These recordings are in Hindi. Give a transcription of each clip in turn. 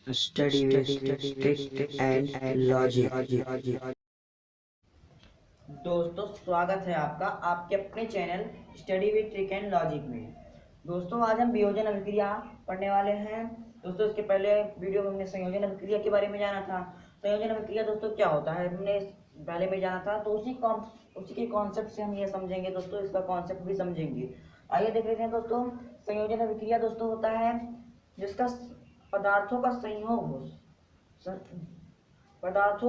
Study with strict and logic. दोस्तों स्वागत है आपका आपके अपने channel study with trick and logic में। दोस्तों आज हम वियोजन अभिक्रिया पढ़ने वाले हैं। दोस्तों इसके पहले वीडियो में हमने संयोजन अभिक्रिया के बारे में जाना था। संयोजन अभिक्रिया दोस्तों क्या होता है हमने पहले में जाना था, तो उसी के कॉन्सेप्ट से हम ये समझेंगे दोस्तों, इसका कॉन्सेप्ट भी समझेंगे। आइए देख लेते हैं दोस्तों। संयोजन अभिक्रिया दोस्तों होता है जिसका पदार्थों का संयोग हो, पदार्थ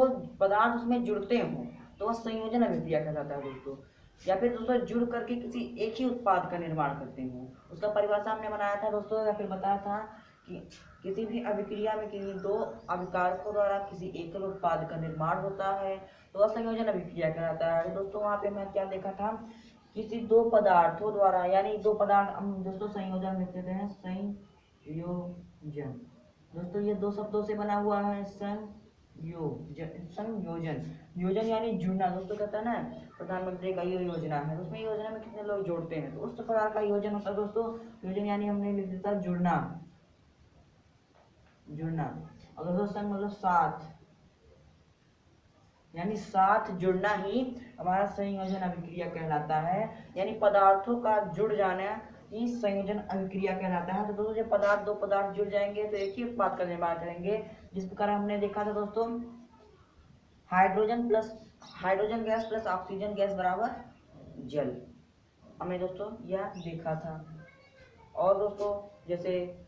उसमें जुड़ते हों तो वह संयोजन अभिक्रिया कहलाता है दोस्तों। या फिर दोस्तों जुड़ करके किसी एक ही उत्पाद का निर्माण करते हों, उसका परिभाषा हमने बनाया था दोस्तों, या फिर बताया था कि किसी भी अभिक्रिया में किन्हीं दो अभिकारकों द्वारा किसी एकल उत्पाद का निर्माण होता है तो वह संयोजन अभिक्रिया कहलाता है दोस्तों। वहाँ पे मैं क्या देखा था, किसी दो पदार्थों द्वारा, यानी दो पदार्थ हम दोस्तों संयोजन लिख देते हैं, संयोजन। दोस्तों ये दो शब्दों से बना हुआ है, संयोजन। योजन यानी जुड़ना दोस्तों, कहता है ना प्रधानमंत्री का ये योजना है, तो उसमें योजना में कितने लोग जोड़ते हैं तो उस प्रकार का योजन होता है दोस्तों। योजन यानी हमने लिख देता जुड़ना। अगर दोस्तों मतलब साथ, यानी साथ जुड़ना ही हमारा संयोजन अभिक्रिया कहलाता है, यानी पदार्थों का जुड़ जाना ही संयोजन अभिक्रिया कहलाता है। तो दोस्तों जब दो पदार्थ जुड़ जाएंगे तो एक ही उत्पाद का निर्माण करेंगे, जिस प्रकार हमने देखा था दोस्तों, hydrogen gas plus oxygen gas बराबर जल, हमने दोस्तों यह देखा था। और दोस्तों जैसे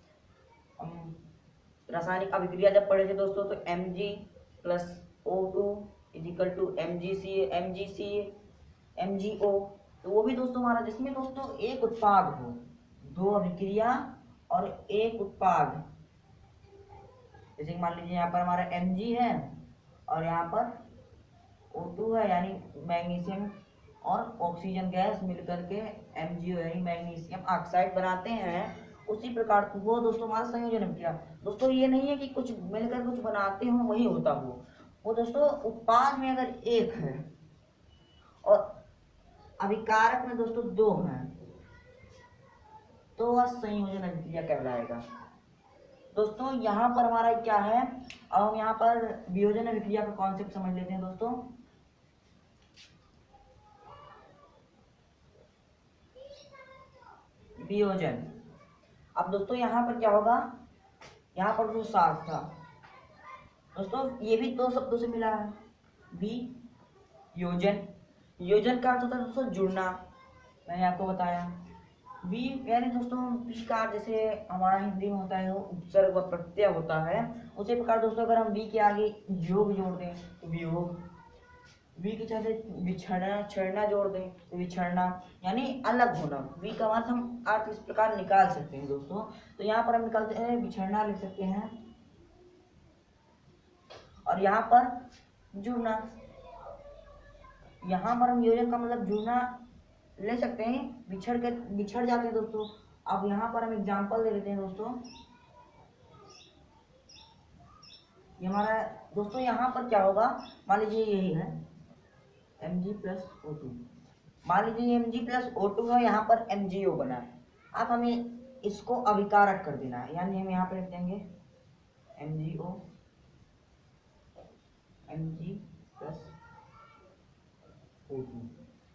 हम रासायनिक अभिक्रिया जब पढ़े थे दोस्तों, तो Mg plus O2 equal to MgO, तो वो भी दोस्तों हमारा, जिसमें दोस्तों एक उत्पाद हो, दो अभिक्रिया और एक उत्पाद। जैसे मान लीजिए यहाँ पर हमारा Mg है और यहाँ पर O2 है, यानी मैग्नीशियम और ऑक्सीजन गैस मिलकर के MgO यानी मैग्नीशियम ऑक्साइड बनाते हैं। उसी प्रकार वो दोस्तों हमारा संयोजन अभिक्रिया। दोस्तों ये नहीं है कि कुछ मिलकर कुछ बनाते हो वही होता हो, वो दोस्तों उत्पाद में अगर एक है और अभिकारक में दोस्तों दो हैं तो वह संयोजन अभिक्रिया कहलाएगा दोस्तों। यहाँ पर हमारा क्या है, अब हम यहाँ पर वियोजन अभिक्रिया का कॉन्सेप्ट समझ लेते हैं दोस्तों। वियोजन, अब दोस्तों यहाँ पर क्या होगा, यहाँ पर जो साथ था दोस्तों, ये भी दो शब्दों से मिला है, योजन का अर्थ होता है दोस्तों जुड़ना, मैंने आपको बताया। वी यानी दोस्तों वी का जैसे हमारा हिंदी में होता है वो उपसर्ग व प्रत्यय होता है, उसी प्रकार दोस्तों अगर हम वी के आगे योग जोड़ दें तो वियोग, वी के साथ छड़ना जोड़ दें तो विछड़ना, यानी अलग होना। वी का अर्थ हम अर्थ इस प्रकार निकाल सकते हैं दोस्तों। तो यहाँ पर हम निकालते हैं विछड़ना लिख सकते हैं, और यहाँ पर जुड़ना, यहाँ पर हम योजन का मतलब जुड़ना ले सकते हैं, बिछड़ जाते हैं दोस्तों। अब यहाँ पर हम एग्जांपल ले लेते हैं दोस्तों। ये हमारा दोस्तों यहाँ पर क्या होगा, मान लीजिए यही है Mg प्लस O2, मान लीजिए Mg प्लस O2 है, यहाँ पर MgO बना है। अब हमें इसको अभिकारक कर देना है, यानी हम यहाँ पर लिख देंगे MgO, Mg प्लस O2,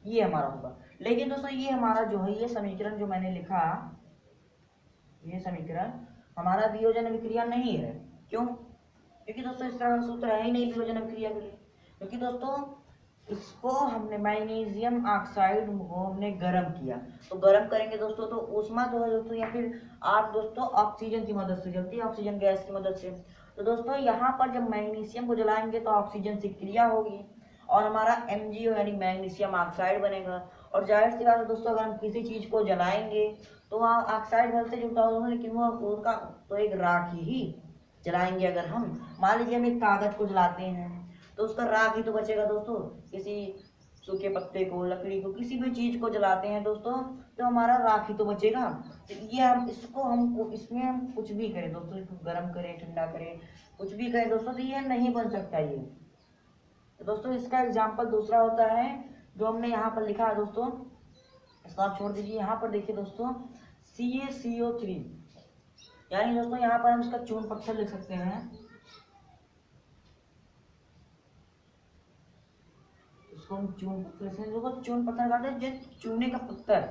ये हमारा होगा। लेकिन दोस्तों ये हमारा जो है ये समीकरण जो मैंने लिखा, ये समीकरण हमारा वियोजन अभिक्रिया नहीं है। क्यों? क्योंकि दोस्तों इस तरह का सूत्र है ही नहीं वियोजन अभिक्रिया के लिए। क्योंकि दोस्तों इसको हमने मैग्नीशियम ऑक्साइड को हमने गर्म किया, तो गर्म करेंगे दोस्तों तो ऊष्मा जो है दोस्तों, या फिर आग दोस्तों ऑक्सीजन की मदद से जलती है, ऑक्सीजन गैस की मदद से। तो दोस्तों यहाँ पर जब मैग्नीशियम को जलाएंगे तो ऑक्सीजन से क्रिया होगी और हमारा MgO यानी मैग्नीशियम ऑक्साइड बनेगा। और जाहिर सी बात है दोस्तों, अगर हम किसी चीज को जलाएंगे तो वहाँ ऑक्साइड घर से जुड़ता होगा, लेकिन वो उसका तो एक राख ही जलाएंगे। अगर हम मान लीजिए हम एक कागज को जलाते हैं तो उसका राख ही तो बचेगा दोस्तों। किसी सूखे पत्ते को, लकड़ी को, किसी भी चीज को जलाते हैं दोस्तों तो हमारा राख ही तो बचेगा। तो ये हम इसमें हम कुछ भी करें दोस्तों, इसको गर्म करें, ठंडा करें, कुछ भी करें दोस्तों, तो ये नहीं बन सकता ये। तो दोस्तों इसका एग्जाम्पल दूसरा होता है जो हमने यहाँ पर लिखा है दोस्तों, इसको आप छोड़ दीजिए। यहाँ पर देखिए दोस्तों CaCO3, यानी दोस्तों यहाँ पर हम इसका चून पत्थर लिख सकते हैं। इसको हम चून पत्थर से, देखो चून पत्थर कहते हैं जो चूने का पत्थर,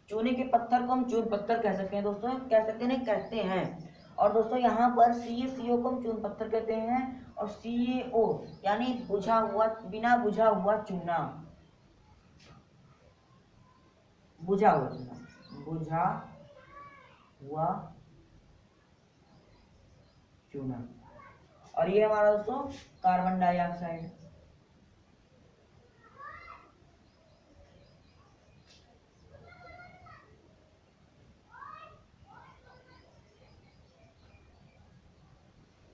चूने के पत्थर को हम चून पत्थर कह सकते हैं दोस्तों, कह सकते हैं, नहीं कहते हैं। और दोस्तों यहाँ पर CaCO को हम चून पत्थर कहते हैं, और CaO यानी बुझा हुआ, बिना बुझा हुआ चूना, बुझा हुआ चूना, बुझा हुआ चूना। और ये हमारा दोस्तों कार्बन डाइऑक्साइड।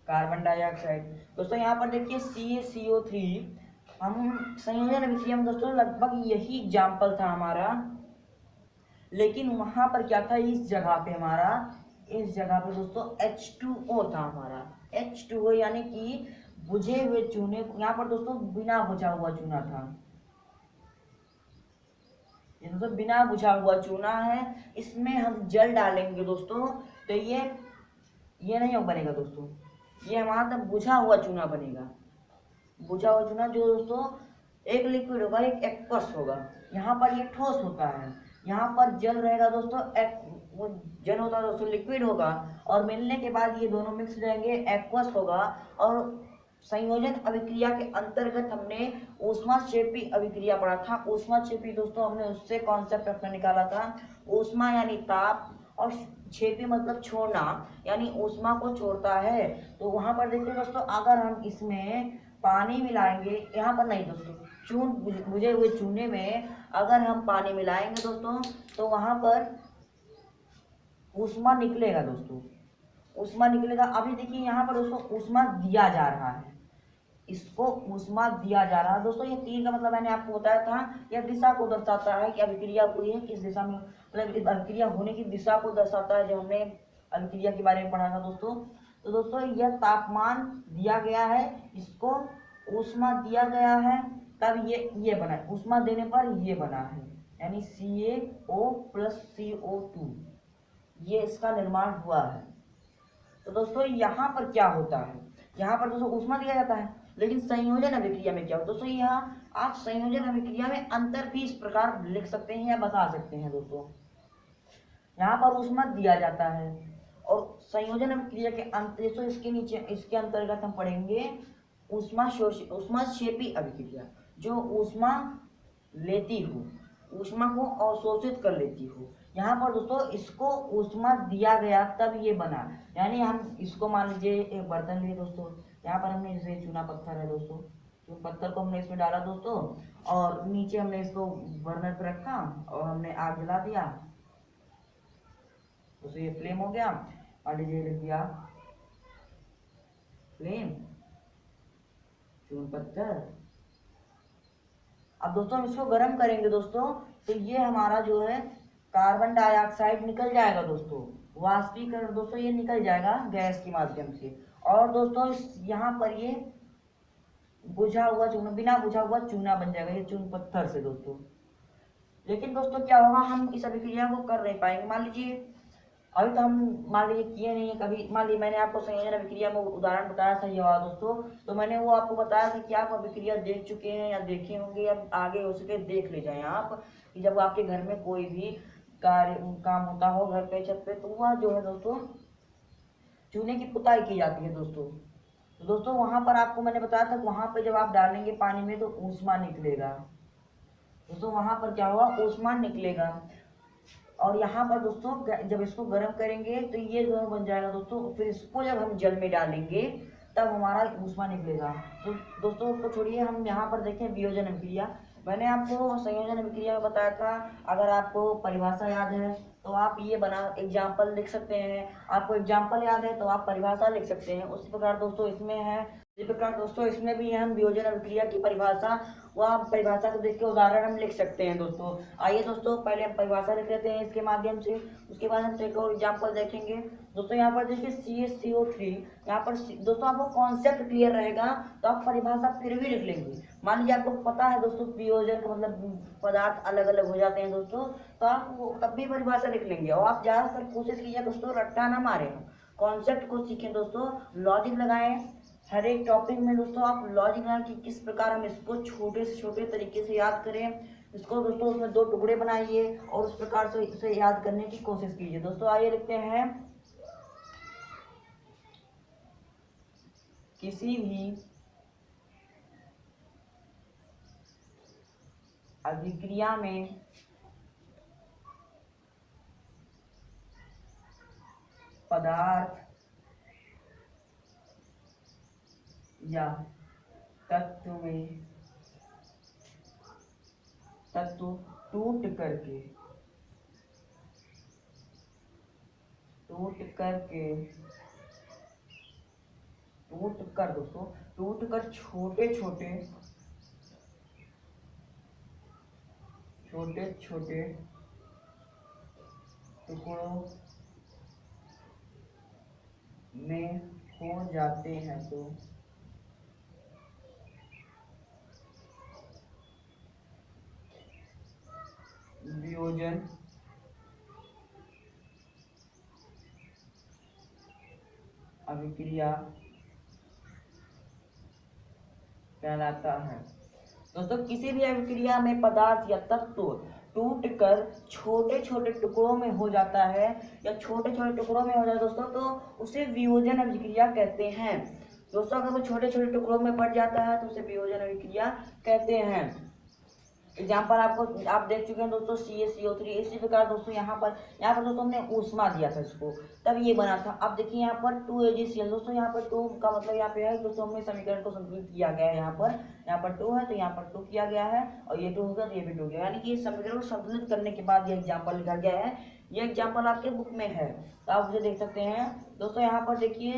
कार्बन डाइऑक्साइड दोस्तों यहाँ पर देखिए CaCO3, हम संयोजन अभिक्रिया में दोस्तों लगभग यही एग्जाम्पल था हमारा, लेकिन वहां पर क्या था, इस जगह पे हमारा, इस जगह पे दोस्तों H2O था हमारा, H2O यानी कि बुझे हुए चूने, यहाँ पर दोस्तों बिना बुझा हुआ चूना था, ये दोस्तों बिना बुझा हुआ चूना है। इसमें हम जल डालेंगे दोस्तों तो ये नहीं बनेगा दोस्तों, ये हमारा तब बुझा हुआ चूना बनेगा, बुझा हुआ चूना जो दोस्तों एक लिक्विड होगा, एक एक्वस होगा। यहाँ पर ये ठोस होता है, यहाँ पर जल रहेगा दोस्तों, वो जल होता है दोस्तों, लिक्विड होगा, और मिलने के बाद ये दोनों मिक्स रहेंगे, एक्वस होगा। और संयोजन अभिक्रिया के अंतर्गत हमने ऊष्माक्षेपी अभिक्रिया पढ़ा था। ऊष्माक्षेपी दोस्तों हमने उससे कॉन्सेप्ट अपना निकाला था, ऊष्मा यानी ताप, और क्षेपी मतलब छोड़ना, यानी ऊष्मा को छोड़ता है। तो वहां पर देखिए दोस्तों, अगर हम इसमें पानी मिलाएंगे, यहाँ पर नहीं दोस्तों, चून बुझे हुए चूने में अगर हम पानी मिलाएंगे दोस्तों तो वहां पर ऊष्मा निकलेगा दोस्तों, ऊष्मा निकलेगा। अभी देखिए यहाँ पर दोस्तों ऊष्मा दिया जा रहा है, इसको ऊष्मा दिया जा रहा है दोस्तों। ये तीर का मतलब मैंने आपको बताया था, यह दिशा को दर्शाता है कि अभिक्रिया हुई है किस दिशा में, मतलब इस अभिक्रिया होने की दिशा को दर्शाता है, जो हमने अभिक्रिया के बारे में पढ़ा था दोस्तों। तो दोस्तों यह तापमान दिया गया है, इसको ऊष्मा दिया गया है, तब ये बना, ऊष्मा देने पर ये बना है, यानी CaO + CO2, ये इसका निर्माण हुआ है। तो दोस्तों यहाँ पर क्या होता है, यहाँ पर दोस्तों ऊष्मा दिया जाता है, लेकिन संयोजन अभिक्रिया में क्या होता है दोस्तों, यहाँ आप संयोजन अभिक्रिया में अंतर भी इस प्रकार लिख सकते हैं या बता सकते हैं दोस्तों। यहाँ पर ऊष्मा दिया जाता है, और संयोजन अभिक्रिया के अंत दोस्तों इसके नीचे, इसके अंतर्गत हम पढ़ेंगे ऊष्माक्षेपी अभिक्रिया, जो ऊष्मा लेती हो, ऊष्मा को अवशोषित कर लेती हो। यहाँ पर दोस्तों इसको ऊष्मा दिया गया तब ये बना, यानी हम इसको मान लीजिए एक बर्तन लिए दोस्तों, यहाँ पर हमने जैसे चूना पत्थर है दोस्तों, चूना पत्थर को हमने इसमें डाला दोस्तों, और नीचे हमने इसको बर्नर पर रखा और हमने आग जला दिया, तो ये फ्लेम हो गया। मान लीजिए लिख दिया फ्लेम, चून पत्थर। अब दोस्तों हम इसको गर्म करेंगे दोस्तों, तो ये हमारा जो है कार्बन डाइऑक्साइड निकल जाएगा दोस्तों, वाष्पीकरण दोस्तों ये निकल जाएगा गैस के माध्यम से। और दोस्तों यहाँ पर ये बुझा हुआ चूना, बिना बुझा हुआ चूना बन जाएगा, ये चून पत्थर से दोस्तों। लेकिन दोस्तों क्या होगा, हम इस अभिक्रिया को कर नहीं पाएंगे। मान लीजिए अभी तो हम मान लीजिए किए नहीं है कभी, मान लीजिए मैंने आपको संयोजन अभिक्रिया में उदाहरण बताया था ये वाला दोस्तों, तो मैंने वो आपको बताया था कि आप अभिक्रिया देख चुके हैं या देखे होंगे, या आगे हो सके देख ले जाएं आप, कि जब आपके घर में कोई भी काम होता हो घर पे छत पे, तो वह जो है दोस्तों चूने की पुताई की जाती है दोस्तों। तो दोस्तों वहां पर आपको मैंने बताया था, वहां पे जब आप डालेंगे पानी में तो ऊष्मा निकलेगा दोस्तों, वहां पर क्या होगा, ऊष्मा निकलेगा। और यहाँ पर दोस्तों जब इसको गर्म करेंगे तो ये दोनों बन जाएगा दोस्तों, फिर इसको जब हम जल में डालेंगे तब हमारा ऊष्मा निकलेगा। तो दोस्तों उसको छोड़िए, हम यहाँ पर देखें वियोजन अभिक्रिया। मैंने आपको संयोजन अभिक्रिया में बताया था, अगर आपको परिभाषा याद है तो आप ये बना एग्जाम्पल लिख सकते हैं, आपको एग्जाम्पल याद है तो आप परिभाषा लिख सकते हैं। उसी प्रकार दोस्तों इसमें है, इसी प्रकार दोस्तों इसमें भी हम वियोजन अभिक्रिया की परिभाषा, वह परिभाषा को देख के उदाहरण हम लिख सकते हैं दोस्तों। आइए दोस्तों पहले हम परिभाषा लिख लेते हैं इसके माध्यम से, उसके बाद हम एक और एग्जाम्पल देखेंगे दोस्तों। यहाँ पर देखिए CaCO3, यहाँ पर दोस्तों आपको कॉन्सेप्ट क्लियर रहेगा तो आप परिभाषा फिर भी लिख लेंगे। मान लीजिए आपको पता है दोस्तों वियोजन का मतलब पदार्थ अलग अलग हो जाते हैं दोस्तों, तो आप तब भी परिभाषा लिख लेंगे। और आप ज़्यादातर कोशिश कीजिए दोस्तों रट्टा ना मारे, कॉन्सेप्ट को सीखें दोस्तों, लॉजिक लगाएं। हर एक टॉपिक में दोस्तों आप लॉजिक लगाएं कि किस प्रकार हम इसको छोटे से छोटे तरीके से याद करें। इसको दोस्तों उसमें 2 टुकड़े बनाइए और उस प्रकार से इसे याद करने की कोशिश कीजिए। दोस्तों आइए लिखते हैं, किसी भी अभिक्रिया में पदार्थ या तत्व टूट कर छोटे छोटे टुकड़ों में हो जाते हैं तो वियोजन अभिक्रिया कहलाता है। दोस्तों किसी भी अभिक्रिया में पदार्थ या तत्व टूटकर छोटे छोटे टुकड़ों में हो जाता है या छोटे छोटे टुकड़ों में हो जाता है दोस्तों, तो उसे वियोजन अभिक्रिया कहते हैं। दोस्तों अगर वो छोटे छोटे टुकड़ों में बढ़ जाता है तो उसे वियोजन अभिक्रिया कहते हैं। एग्जाम्पल आप देख चुके हैं दोस्तों, CaCO3। इसी प्रकार दोस्तों यहाँ पर दोस्तों हमने ऊष्मा दिया था इसको, तब ये बना था। अब देखिए यहाँ पर 2AgCl। दोस्तों यहाँ पर 2 का मतलब यहाँ पे है दोस्तों, हमने समीकरण को संतुलित किया गया है। यहाँ पर 2 है तो यहाँ पर 2 किया गया है, और ये 2 होगा तो ये भी 2 गया, यानी कि इस समीकरण को संतुलित करने के बाद ये एग्जाम्पल लिखा गया है। ये एग्जाम्पल आपके बुक में है तो आप उसे देख सकते हैं। दोस्तों यहाँ पर देखिए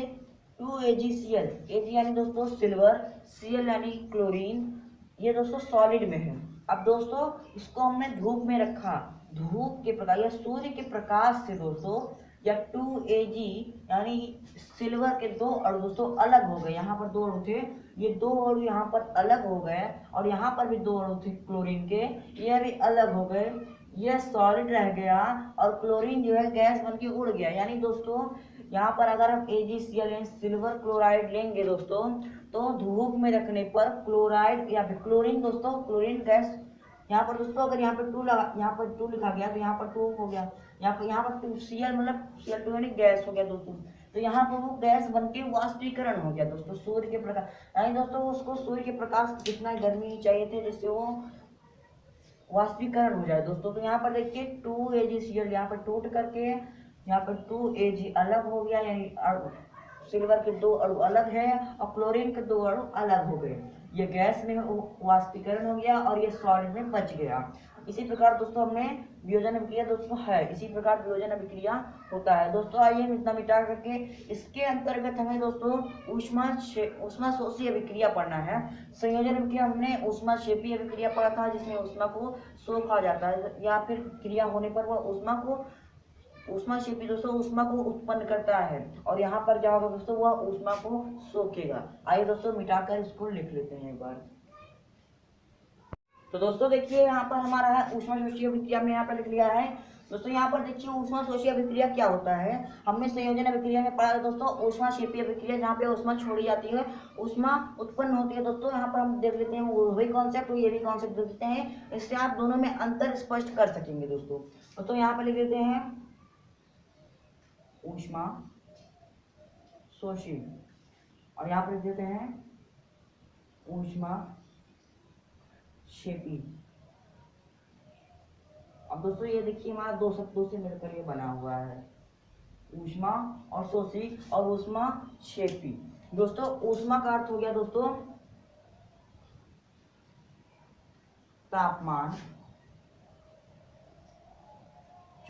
2AgCl, Ag यानी दोस्तों सिल्वर, Cl यानी क्लोरीन, ये दोस्तों सॉलिड में है। अब दोस्तों इसको हमने धूप में रखा, धूप के प्रकाश या सूर्य के प्रकाश से दोस्तों, या 2Ag यानी सिल्वर के 2 अणु दोस्तों अलग हो गए। यहाँ पर 2 अणु थे, ये 2 अणु यहाँ पर अलग हो गए, और यहाँ पर भी 2 अणु थे क्लोरीन के, ये भी अलग हो गए। यह सॉलिड रह गया और क्लोरीन जो है गैस बन के उड़ गया। यानी दोस्तों यहाँ पर अगर हम AgCl सिल्वर क्लोराइड लेंगे दोस्तों, तो धूप में रखने पर क्लोराइड या फिर क्लोरीन दोस्तों, क्लोरीन गैस, यहाँ पर दोस्तों अगर यहाँ पर 2 लिखा गया तो यहाँ पर 2 हो गया, यहाँ पर 2 Cl मतलब Cl2 यानी गैस हो गया दोस्तों। तो यहाँ पर वो गैस बन के वाष्पीकरण हो गया दोस्तों सूर्य के प्रकाश, यानी दोस्तों उसको सूर्य के प्रकाश जितना गर्मी चाहिए थे जिससे वो वाष्पीकरण हो जाए दोस्तों। तो यहाँ पर देखिए 2AgCl यहाँ पर टूट करके यहाँ पर 2Ag अलग हो गया, यानी सिल्वर के 2 अणु अलग है और क्लोरीन के 2 अणु अलग हो गए। ये गैस में वाष्पीकरण हो गया और ये सॉलिड में बच गया। इसी प्रकार दोस्तों हमने वियोजन अभिक्रिया दोस्तों है, इसी प्रकार वियोजन अभिक्रिया होता है। दोस्तों आइए हम इतना मिटा करके इसके अंतर्गत हमें दोस्तों ऊष्मा शोषी अभिक्रिया पढ़ना है। संयोजन अभिक्रिया हमने ऊष्मा क्षेपी अभिक्रिया पढ़ा था, जिसमें ऊष्मा को सोखा जाता है या फिर क्रिया होने पर वह ऊष्मा क्षेपी दोस्तों ऊष्मा को उत्पन्न करता है, और यहाँ पर क्या होगा दोस्तों, वह ऊष्मा को सोखेगा। आइए दोस्तों मिटाकर इसको लिख लेते हैं एक बार। तो दोस्तों देखिए यहाँ पर हमारा है ऊष्मा शोषी अभिक्रिया में यहाँ पर लिख लिया है। दोस्तों यहाँ पर देखिए ऊष्मा शोषी अभिक्रिया क्या होता है, हमने संयोजन अभिक्रिया में पढ़ा था दोस्तों ऊष्मा क्षेपी अभिक्रिया, जहाँ पे ऊष्मा छोड़ी जाती है ऊष्मा उत्पन्न होती है। दोस्तों यहाँ पर हम देख लेते हैं वही कॉन्सेप्ट, ये भी कॉन्सेप्ट देख लेते हैं, इससे आप दोनों में अंतर स्पष्ट कर सकेंगे दोस्तों। तो यहाँ पर लिख लेते हैं ऊष्मा शोषी, और यहाँ पर लिख देते हैं ऊष्मा क्षेपी। अब दोस्तों ये देखिए हमारा 2 शब्दों से मिलकर ये बना हुआ है, ऊष्मा और शोषी और ऊष्मा क्षेपी। दोस्तों ऊष्मा का अर्थ हो गया दोस्तों तापमान,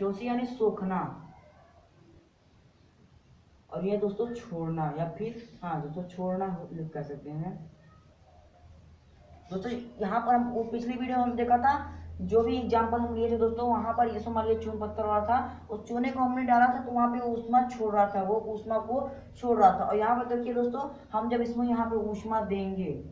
शोषी यानी सोखना, और ये दोस्तों छोड़ना, या फिर हाँ दोस्तों छोड़ना कह सकते हैं। दोस्तों यहाँ पर हम पिछली वीडियो में देखा था, जो भी एग्जाम्पल हम लिए थे दोस्तों, वहाँ पर ये मान लीजिए चून पत्थर वाला था, उस चूने को हमने डाला था तो वहाँ पे ऊष्मा छोड़ रहा था, वो ऊष्मा को छोड़ रहा था। और यहाँ पर देखिए दोस्तों हम जब इसमें यहाँ पे ऊष्मा देंगे,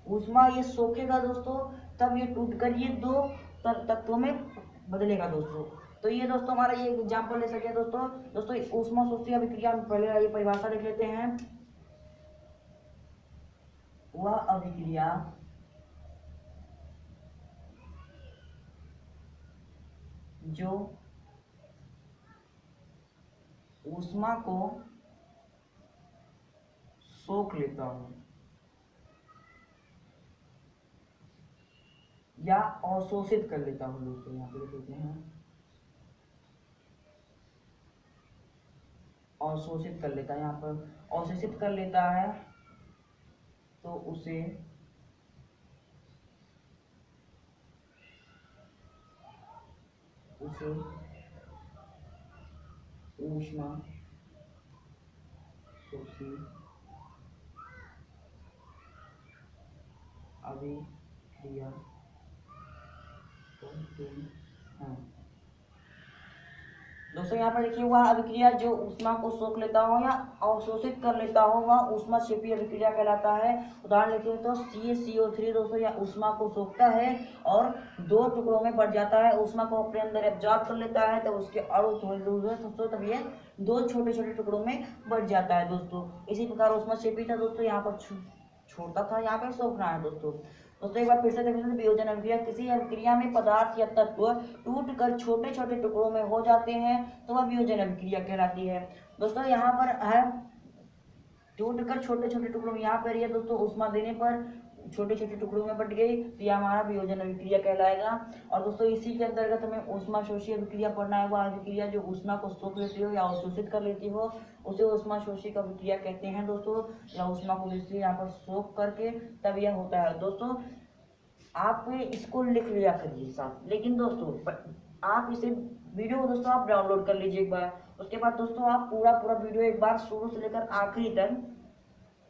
ऊष्मा ये सोखेगा दोस्तों, तब ये टूट कर ये 2 तत्वों में बदलेगा दोस्तों। तो ये दोस्तों हमारा ये एग्जाम्पल ले सकते हैं दोस्तों ऊष्माशोषी अभिक्रिया में पहले ये परिभाषा लिख लेते हैं। वह अभिक्रिया जो ऊष्मा को सोख लेता हूं या अवशोषित कर लेता हूं। दोस्तों यहाँ पे लिख लेते हैं अवशोषित कर लेता है, यहाँ पर अवशोषित कर लेता है तो उसे ऊष्मा शोषी अभिक्रिया कहते हैं। दोस्तों यहाँ पर देखिए वह अभिक्रिया जो ऊष्मा को सोख लेता हो या अवशोषित कर लेता हो वह ऊष्माक्षेपी अभिक्रिया कहलाता है। उदाहरण लिखिए तो CaCO3 दोस्तों या ऊष्मा को सोखता है और 2 टुकड़ों में बढ़ जाता है, ऊष्मा को अपने अंदर एब्जॉर्ब कर लेता है, तो उसके अणु दोस्तों तब ये 2 छोटे छोटे टुकड़ों में बढ़ जाता है। दोस्तों इसी प्रकार ऊष्माक्षेपी था दोस्तों, यहाँ पर छोटा था, यहाँ पर सोखना है। दोस्तों एक बार फिर से देख लेते हैं वियोजन अभिक्रिया। किसी अभिक्रिया में पदार्थ या तत्व टूट कर छोटे छोटे टुकड़ों में हो जाते हैं तो वह वियोजन अभिक्रिया कहलाती है। दोस्तों यहाँ पर है टूट कर छोटे छोटे टुकड़ों में, यहाँ पर ये दोस्तों ऊष्मा देने पर छोटे छोटे टुकड़ों में बट गई तो यह हमारा वियोजन अभिक्रिया कहलाएगा। और दोस्तों इसी के अंतर्गत हमें ऊष्माशोषी अभिक्रिया पढ़ना है। वह अभिक्रिया जो ऊष्मा को सोख लेती हो या अवशोषित कर लेती हो उसे ऊष्माशोषी अभिक्रिया कहते हैं दोस्तों, या ऊष्मा को इसलिए यहाँ पर सोख करके तब यह होता है। दोस्तों आप इसको लिख लिया करिए साथ, लेकिन दोस्तों आप इसे वीडियो को दोस्तों आप डाउनलोड कर लीजिए एक बार, उसके बाद दोस्तों आप पूरा वीडियो एक बार शुरू से लेकर आखिरी तक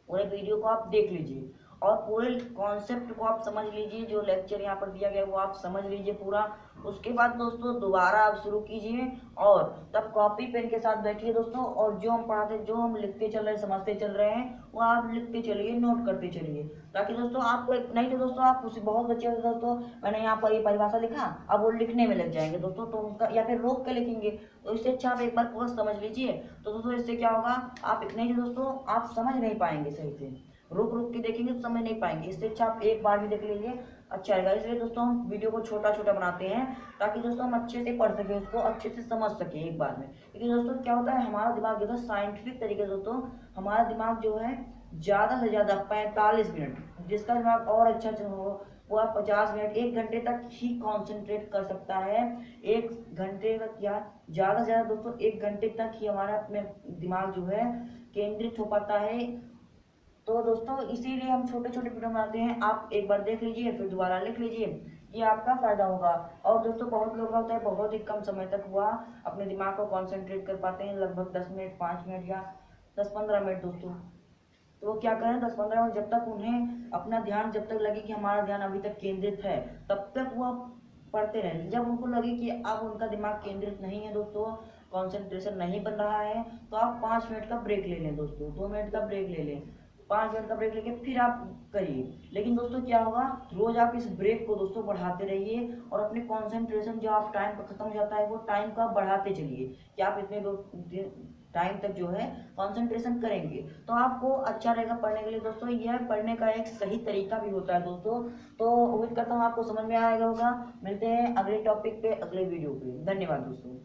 पूरे वीडियो को आप देख लीजिए और पूरे कॉन्सेप्ट को आप समझ लीजिए। जो लेक्चर यहाँ पर दिया गया वो आप समझ लीजिए पूरा। उसके बाद दोस्तों दोबारा आप शुरू कीजिए और तब कॉपी पेन के साथ बैठिए दोस्तों, और जो हम पढ़ाते जो हम लिखते चल रहे हैं समझते चल रहे हैं वो आप लिखते चलिए, नोट करते चलिए, ताकि दोस्तों आपको नहीं तो दोस्तों आप उसे बहुत बच्चे होते दोस्तों मैंने यहाँ पर ये परिभाषा लिखा अब वो लिखने में लग जाएंगे दोस्तों, तो उसका या फिर रोक के लिखेंगे। तो इससे अच्छा आप एक बार पूरा समझ लीजिए। तो दोस्तों इससे क्या होगा, आप नहीं तो दोस्तों आप समझ नहीं पाएंगे सही से, रुक रुक के देखेंगे तो समझ नहीं पाएंगे। इससे अच्छा आप एक बार भी देख लीजिए, अच्छा रहेगा। इसलिए दोस्तों हम वीडियो को छोटा छोटा बनाते हैं ताकि दोस्तों हम अच्छे से पढ़ सके, उसको अच्छे से समझ सके एक बार में। लेकिन दोस्तों क्या होता है हमारा दिमाग जो है साइंटिफिक तरीके से दोस्तों हमारा दिमाग जो है ज़्यादा से ज़्यादा 45 मिनट, जिसका दिमाग और अच्छा हो वो आप 50 मिनट 1 घंटे तक ही कॉन्सेंट्रेट कर सकता है। 1 घंटे तक या ज़्यादा से ज़्यादा दोस्तों 1 घंटे तक ही हमारा अपने दिमाग जो है केंद्रित हो पाता है। तो दोस्तों इसीलिए हम छोटे छोटे वीडियो बनाते हैं, आप एक बार देख लीजिए फिर दोबारा लिख लीजिए, ये आपका फायदा होगा। और दोस्तों बहुत लोग होता है बहुत ही कम समय तक हुआ अपने दिमाग को कंसंट्रेट कर पाते हैं, लगभग 10 मिनट 5 मिनट या 10-15 मिनट दोस्तों। तो वो क्या करें 10-15 मिनट जब तक उन्हें अपना ध्यान जब तक लगे कि हमारा ध्यान अभी तक केंद्रित है तब तक वो पढ़ते रहें। जब उनको लगे कि अब उनका दिमाग केंद्रित नहीं है दोस्तों, कंसंट्रेशन नहीं बन रहा है, तो आप 5 मिनट का ब्रेक ले लें दोस्तों, 2 मिनट का ब्रेक ले लें, 5 मिनट का ब्रेक लेके फिर आप करिए। लेकिन दोस्तों क्या होगा रोज आप इस ब्रेक को दोस्तों बढ़ाते रहिए और अपने कंसंट्रेशन जो आप टाइम पर खत्म हो जाता है वो टाइम का बढ़ाते चलिए कि आप इतने टाइम तक जो है कंसंट्रेशन करेंगे तो आपको अच्छा रहेगा पढ़ने के लिए। दोस्तों यह पढ़ने का एक सही तरीका भी होता है दोस्तों। तो उम्मीद करता हूँ आपको समझ में आएगा होगा। मिलते हैं अगले टॉपिक पे अगले वीडियो पे। धन्यवाद दोस्तों।